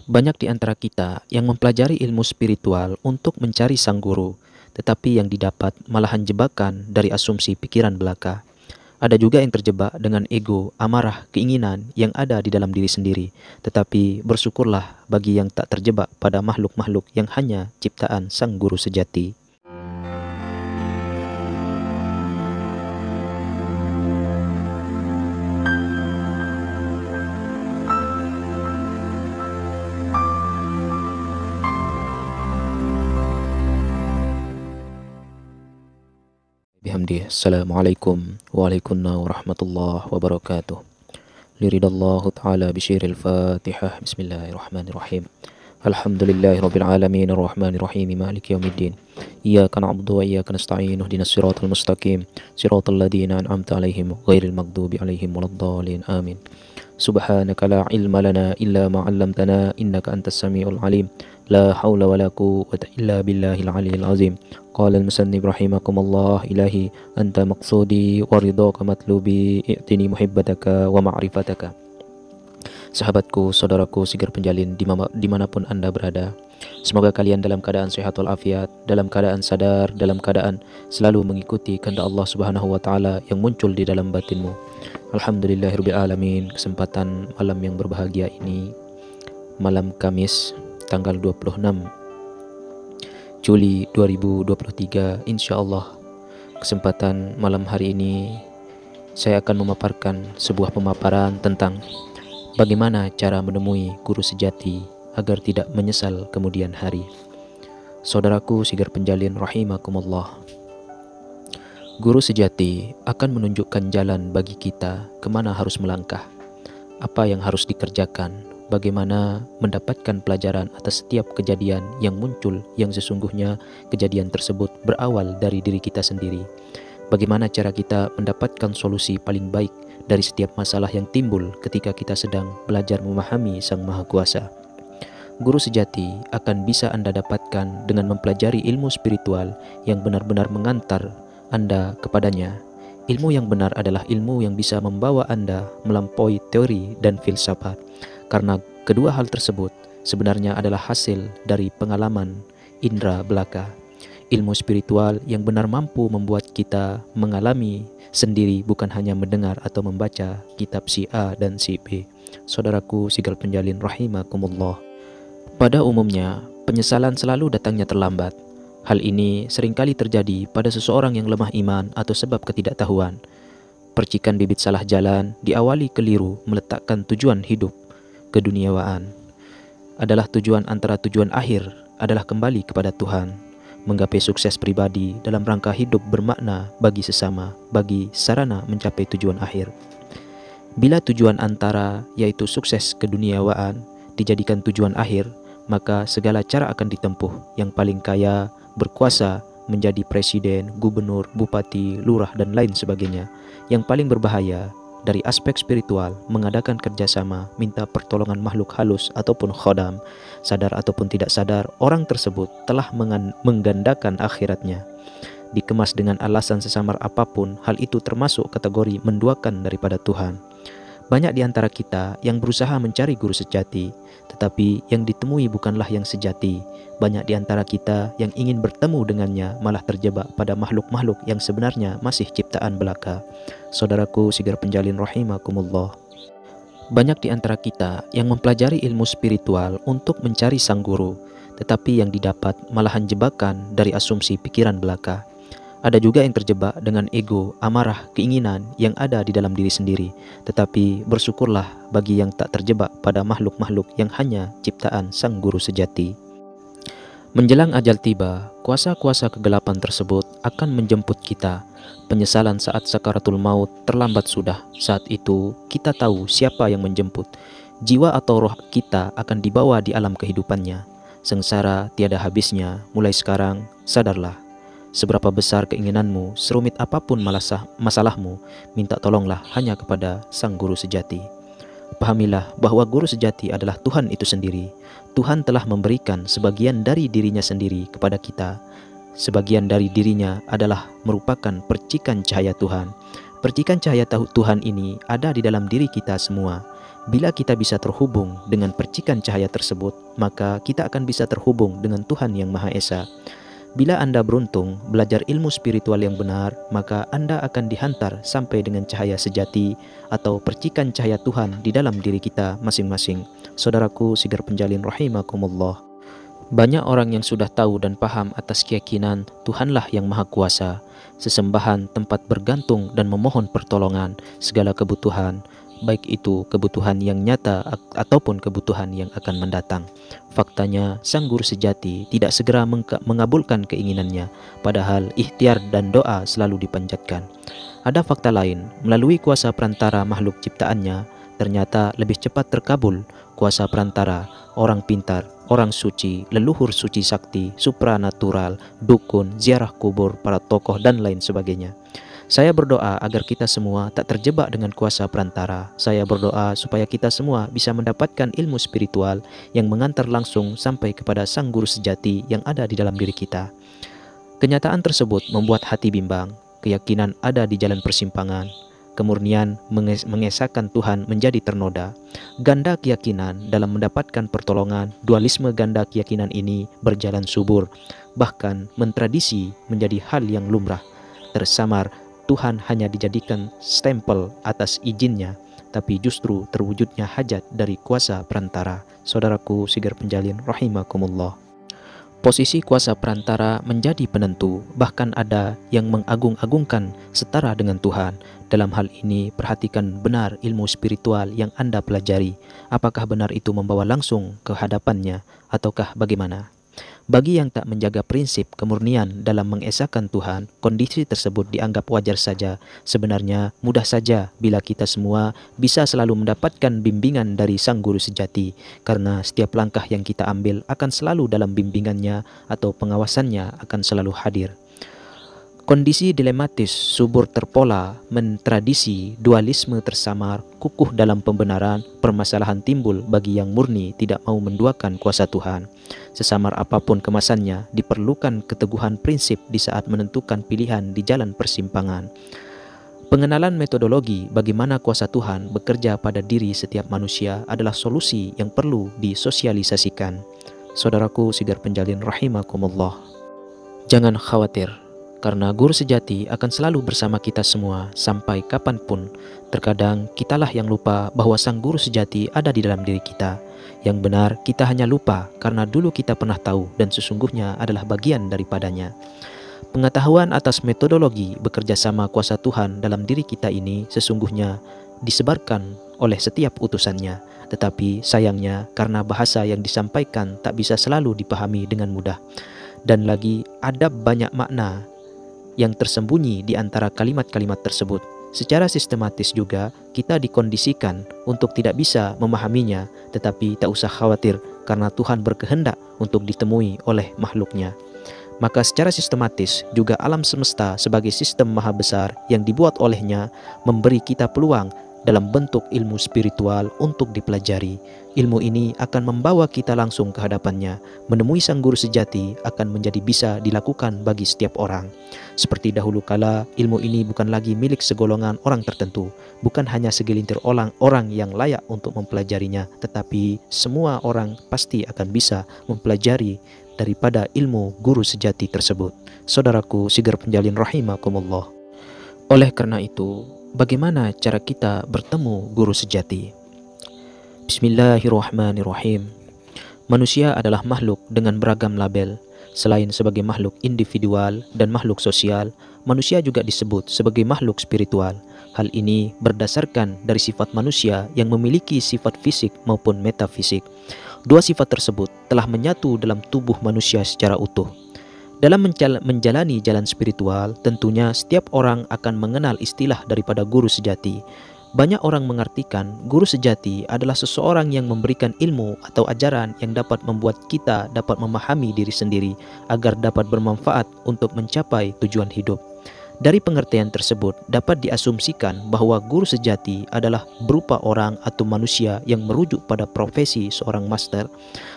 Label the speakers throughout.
Speaker 1: Banyak di antara kita yang mempelajari ilmu spiritual untuk mencari sang guru, tetapi yang didapat malahan jebakan dari asumsi pikiran belaka. Ada juga yang terjebak dengan ego, amarah, keinginan yang ada di dalam diri sendiri. Tetapi bersyukurlah bagi yang tak terjebak pada makhluk-makhluk yang hanya ciptaan sang guru sejati. Bihamdih. Assalamualaikum warahmatullahi wabarakatuh. Liridallahu ta'ala bisyiril fatihah. Bismillahirrahmanirrahim. Alhamdulillahi rabbil alamin arrahmanir rahim maliki yaumiddin. Iyyaka na'budu wa iyyaka nasta'in ihdinas siratal mustaqim siratal ladzina an'amta 'alaihim ghairil maghdubi 'alaihim waladdallin amin. Subhanaka la ilma lana illa ma 'allamtana innaka antas samiul alim. La haula wala quwwata illa billahil aliyyil azim. Qala al-musannif rahimakumullah ilahi anta maqsudi wa ridhaka matlubi i'tini muhibbataka wa ma'rifataka. Sahabatku, saudaraku, sigar penjalin dimanapun Anda berada, semoga kalian dalam keadaan sehat walafiat, dalam keadaan sadar, dalam keadaan selalu mengikuti kehendak Allah Subhanahu wa taala yang muncul di dalam batinmu. Alhamdulillahirabbil alamin. Kesempatan malam yang berbahagia ini, malam Kamis tanggal 26 Juli 2023, insyaallah kesempatan malam hari ini saya akan memaparkan sebuah pemaparan tentang bagaimana cara menemui guru sejati agar tidak menyesal kemudian hari. Saudaraku sigar penjalin rahimakumullah, guru sejati akan menunjukkan jalan bagi kita kemana harus melangkah, apa yang harus dikerjakan, bagaimana mendapatkan pelajaran atas setiap kejadian yang muncul yang sesungguhnya kejadian tersebut berawal dari diri kita sendiri. Bagaimana cara kita mendapatkan solusi paling baik dari setiap masalah yang timbul ketika kita sedang belajar memahami Sang Maha Kuasa. Guru sejati akan bisa Anda dapatkan dengan mempelajari ilmu spiritual yang benar-benar mengantar Anda kepadanya. Ilmu yang benar adalah ilmu yang bisa membawa Anda melampaui teori dan filsafat, karena kedua hal tersebut sebenarnya adalah hasil dari pengalaman indera belaka. Ilmu spiritual yang benar mampu membuat kita mengalami sendiri, bukan hanya mendengar atau membaca kitab si A dan si B. Saudaraku sigal penjalin rahimakumullah, pada umumnya penyesalan selalu datangnya terlambat. Hal ini seringkali terjadi pada seseorang yang lemah iman atau sebab ketidaktahuan. Percikan bibit salah jalan diawali keliru meletakkan tujuan hidup keduniawaan adalah tujuan antara tujuan akhir adalah kembali kepada Tuhan, menggapai sukses pribadi dalam rangka hidup bermakna bagi sesama, bagi sarana mencapai tujuan akhir. Bila tujuan antara yaitu sukses keduniawaan dijadikan tujuan akhir, maka segala cara akan ditempuh. Yang paling kaya, berkuasa, menjadi presiden, gubernur, bupati, lurah, dan lain sebagainya. Yang paling berbahaya dari aspek spiritual, mengadakan kerjasama, minta pertolongan makhluk halus ataupun khodam. Sadar ataupun tidak sadar, orang tersebut telah menggandakan akhiratnya. Dikemas dengan alasan sesamar apapun, hal itu termasuk kategori menduakan daripada Tuhan. Banyak di antara kita yang berusaha mencari guru sejati, tetapi yang ditemui bukanlah yang sejati. Banyak di antara kita yang ingin bertemu dengannya malah terjebak pada makhluk-makhluk yang sebenarnya masih ciptaan belaka. Saudaraku sigar penjalin rahimakumullah, banyak di antara kita yang mempelajari ilmu spiritual untuk mencari sang guru, tetapi yang didapat malahan jebakan dari asumsi pikiran belaka. Ada juga yang terjebak dengan ego, amarah, keinginan yang ada di dalam diri sendiri. Tetapi bersyukurlah bagi yang tak terjebak pada makhluk-makhluk yang hanya ciptaan sang guru sejati. Menjelang ajal tiba, kuasa-kuasa kegelapan tersebut akan menjemput kita. Penyesalan saat sakaratul maut terlambat sudah. Saat itu kita tahu siapa yang menjemput. Jiwa atau roh kita akan dibawa di alam kehidupannya. Sengsara tiada habisnya. Mulai sekarang sadarlah. Seberapa besar keinginanmu, serumit apapun masalahmu, minta tolonglah hanya kepada sang guru sejati. Pahamilah bahwa guru sejati adalah Tuhan itu sendiri. Tuhan telah memberikan sebagian dari dirinya sendiri kepada kita. Sebagian dari dirinya adalah merupakan percikan cahaya Tuhan. Percikan cahaya Tuhan ini ada di dalam diri kita semua. Bila kita bisa terhubung dengan percikan cahaya tersebut, maka kita akan bisa terhubung dengan Tuhan yang Maha Esa. Bila Anda beruntung belajar ilmu spiritual yang benar, maka Anda akan dihantar sampai dengan cahaya sejati atau percikan cahaya Tuhan di dalam diri kita masing-masing. Saudaraku Sigar Penjalin rahimakumullah. Banyak orang yang sudah tahu dan paham atas keyakinan Tuhanlah yang Maha Kuasa, sesembahan tempat bergantung dan memohon pertolongan segala kebutuhan, baik itu kebutuhan yang nyata ataupun kebutuhan yang akan mendatang. Faktanya, sang guru sejati tidak segera mengabulkan keinginannya, padahal ikhtiar dan doa selalu dipanjatkan. Ada fakta lain, melalui kuasa perantara makhluk ciptaannya, ternyata lebih cepat terkabul kuasa perantara, orang pintar, orang suci, leluhur suci sakti, supranatural, dukun, ziarah kubur, para tokoh dan lain sebagainya. Saya berdoa agar kita semua tak terjebak dengan kuasa perantara. Saya berdoa supaya kita semua bisa mendapatkan ilmu spiritual yang mengantar langsung sampai kepada sang guru sejati yang ada di dalam diri kita. Kenyataan tersebut membuat hati bimbang, keyakinan ada di jalan persimpangan, kemurnian mengesahkan Tuhan menjadi ternoda. Ganda keyakinan dalam mendapatkan pertolongan, dualisme ganda keyakinan ini berjalan subur, bahkan mentradisi menjadi hal yang lumrah. Tersamar, Tuhan hanya dijadikan stempel atas izinnya, tapi justru terwujudnya hajat dari kuasa perantara. Saudaraku Sigar Penjalin rahimakumullah. Posisi kuasa perantara menjadi penentu, bahkan ada yang mengagung-agungkan setara dengan Tuhan. Dalam hal ini, perhatikan benar ilmu spiritual yang Anda pelajari. Apakah benar itu membawa langsung ke hadapannya, ataukah bagaimana? Bagi yang tak menjaga prinsip kemurnian dalam mengesahkan Tuhan, kondisi tersebut dianggap wajar saja. Sebenarnya mudah saja bila kita semua bisa selalu mendapatkan bimbingan dari sang guru sejati, karena setiap langkah yang kita ambil akan selalu dalam bimbingannya atau pengawasannya akan selalu hadir. Kondisi dilematis, subur terpola, mentradisi, dualisme tersamar, kukuh dalam pembenaran, permasalahan timbul bagi yang murni tidak mau menduakan kuasa Tuhan. Sesamar apapun kemasannya, diperlukan keteguhan prinsip di saat menentukan pilihan di jalan persimpangan. Pengenalan metodologi bagaimana kuasa Tuhan bekerja pada diri setiap manusia adalah solusi yang perlu disosialisasikan. Saudaraku Sigar Penjalin rahimakumullah. Jangan khawatir, karena guru sejati akan selalu bersama kita semua sampai kapanpun. Terkadang kitalah yang lupa bahwa sang guru sejati ada di dalam diri kita. Yang benar, kita hanya lupa karena dulu kita pernah tahu dan sesungguhnya adalah bagian daripadanya. Pengetahuan atas metodologi bekerja sama kuasa Tuhan dalam diri kita ini sesungguhnya disebarkan oleh setiap utusannya. Tetapi sayangnya karena bahasa yang disampaikan tak bisa selalu dipahami dengan mudah. Dan lagi ada banyak makna yang tersembunyi di antara kalimat-kalimat tersebut. Secara sistematis juga kita dikondisikan untuk tidak bisa memahaminya, tetapi tak usah khawatir karena Tuhan berkehendak untuk ditemui oleh makhluknya. Maka secara sistematis juga alam semesta sebagai sistem maha besar yang dibuat olehnya memberi kita peluang dalam bentuk ilmu spiritual untuk dipelajari. Ilmu ini akan membawa kita langsung ke hadapannya. Menemui sang guru sejati akan menjadi bisa dilakukan bagi setiap orang. Seperti dahulu kala, ilmu ini bukan lagi milik segolongan orang tertentu, bukan hanya segelintir orang yang layak untuk mempelajarinya, tetapi semua orang pasti akan bisa mempelajari daripada ilmu guru sejati tersebut. Saudaraku Sigar Penjalin rahimakumullah. Oleh karena itu, bagaimana cara kita bertemu guru sejati? Bismillahirrahmanirrahim. Manusia adalah makhluk dengan beragam label. Selain sebagai makhluk individual dan makhluk sosial, manusia juga disebut sebagai makhluk spiritual. Hal ini berdasarkan dari sifat manusia yang memiliki sifat fisik maupun metafisik. Dua sifat tersebut telah menyatu dalam tubuh manusia secara utuh. Dalam menjalani jalan spiritual, tentunya setiap orang akan mengenal istilah daripada guru sejati. Banyak orang mengartikan guru sejati adalah seseorang yang memberikan ilmu atau ajaran yang dapat membuat kita dapat memahami diri sendiri agar dapat bermanfaat untuk mencapai tujuan hidup. Dari pengertian tersebut dapat diasumsikan bahwa guru sejati adalah berupa orang atau manusia yang merujuk pada profesi seorang master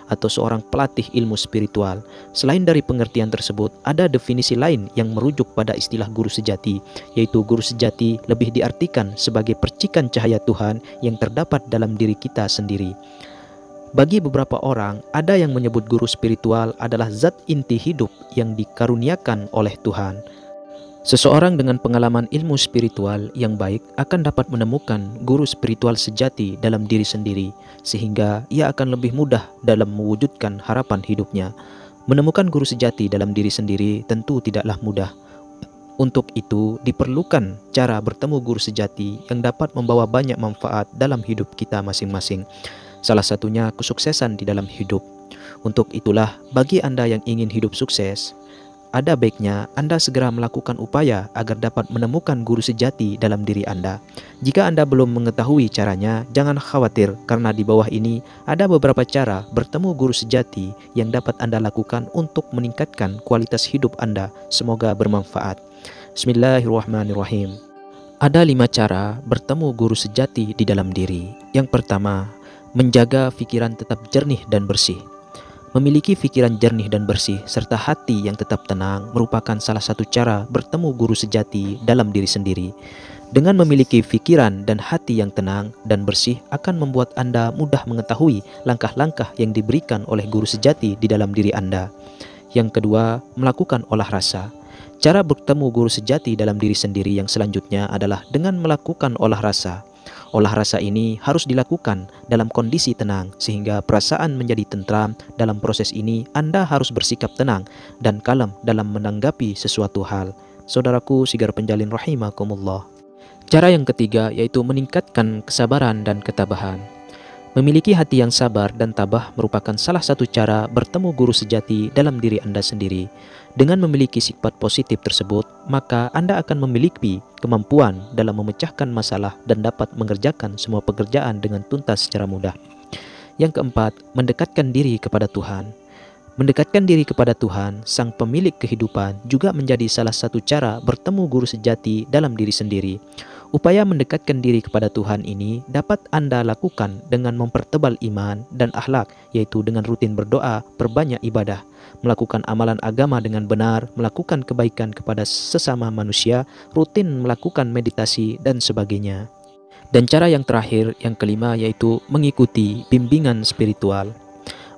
Speaker 1: atau seorang pelatih ilmu spiritual. Selain dari pengertian tersebut, ada definisi lain yang merujuk pada istilah guru sejati, yaitu guru sejati lebih diartikan sebagai percikan cahaya Tuhan yang terdapat dalam diri kita sendiri. Bagi beberapa orang, ada yang menyebut guru spiritual adalah zat inti hidup yang dikaruniakan oleh Tuhan. Seseorang dengan pengalaman ilmu spiritual yang baik akan dapat menemukan guru spiritual sejati dalam diri sendiri, sehingga ia akan lebih mudah dalam mewujudkan harapan hidupnya. Menemukan guru sejati dalam diri sendiri tentu tidaklah mudah. Untuk itu diperlukan cara bertemu guru sejati yang dapat membawa banyak manfaat dalam hidup kita masing-masing. Salah satunya kesuksesan di dalam hidup. Untuk itulah, bagi Anda yang ingin hidup sukses, ada baiknya Anda segera melakukan upaya agar dapat menemukan guru sejati dalam diri Anda. Jika Anda belum mengetahui caranya, jangan khawatir karena di bawah ini ada beberapa cara bertemu guru sejati yang dapat Anda lakukan untuk meningkatkan kualitas hidup Anda. Semoga bermanfaat. Bismillahirrahmanirrahim. Ada 5 cara bertemu guru sejati di dalam diri. Yang pertama, menjaga pikiran tetap jernih dan bersih. Memiliki pikiran jernih dan bersih serta hati yang tetap tenang merupakan salah satu cara bertemu guru sejati dalam diri sendiri. Dengan memiliki pikiran dan hati yang tenang dan bersih akan membuat Anda mudah mengetahui langkah-langkah yang diberikan oleh guru sejati di dalam diri Anda. Yang kedua, melakukan olah rasa. Cara bertemu guru sejati dalam diri sendiri yang selanjutnya adalah dengan melakukan olah rasa. Olah rasa ini harus dilakukan dalam kondisi tenang sehingga perasaan menjadi tentram. Dalam proses ini Anda harus bersikap tenang dan kalem dalam menanggapi sesuatu hal. Saudaraku Sigar Penjalin rahimakumullah. Cara yang ketiga yaitu meningkatkan kesabaran dan ketabahan. Memiliki hati yang sabar dan tabah merupakan salah satu cara bertemu guru sejati dalam diri Anda sendiri. Dengan memiliki sifat positif tersebut, maka Anda akan memiliki kemampuan dalam memecahkan masalah dan dapat mengerjakan semua pekerjaan dengan tuntas secara mudah. Yang keempat, mendekatkan diri kepada Tuhan. Mendekatkan diri kepada Tuhan, Sang Pemilik kehidupan, juga menjadi salah satu cara bertemu guru sejati dalam diri sendiri. Upaya mendekatkan diri kepada Tuhan ini dapat Anda lakukan dengan mempertebal iman dan akhlak, yaitu dengan rutin berdoa, perbanyak ibadah, melakukan amalan agama dengan benar, melakukan kebaikan kepada sesama manusia, rutin melakukan meditasi, dan sebagainya. Dan cara yang terakhir, yang kelima, yaitu mengikuti bimbingan spiritual.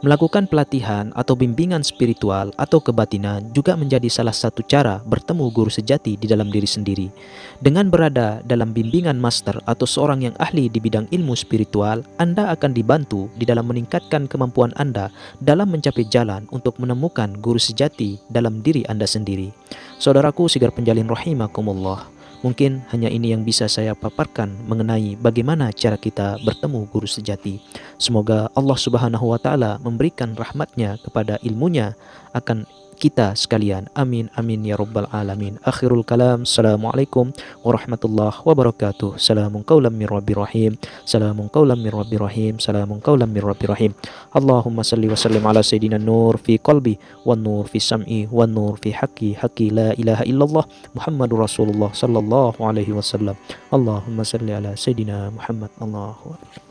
Speaker 1: Melakukan pelatihan atau bimbingan spiritual atau kebatinan juga menjadi salah satu cara bertemu guru sejati di dalam diri sendiri. Dengan berada dalam bimbingan master atau seorang yang ahli di bidang ilmu spiritual, Anda akan dibantu di dalam meningkatkan kemampuan Anda dalam mencapai jalan untuk menemukan guru sejati dalam diri Anda sendiri. Saudaraku Sigar Penjalin rahimakumullah. Mungkin hanya ini yang bisa saya paparkan mengenai bagaimana cara kita bertemu guru sejati. Semoga Allah Subhanahu wa Ta'ala memberikan rahmatnya kepada ilmunya akan kita sekalian. Amin amin ya rabbal alamin. Akhirul kalam. Assalamualaikum warahmatullahi wabarakatuh. Salamun qaulam mir rabbir rahim. Salamun qaulam mir rabbir rahim. Salamun qaulam mir rabbir rahim. Allahumma salli wa sallim ala sayyidina nur fi qalbi wan nur fi sam'i wan nur fi haqqi la ilaha illallah Muhammadur Rasulullah sallallahu alaihi wasallam. Allahumma salli ala sayyidina Muhammad. Allahu akbar.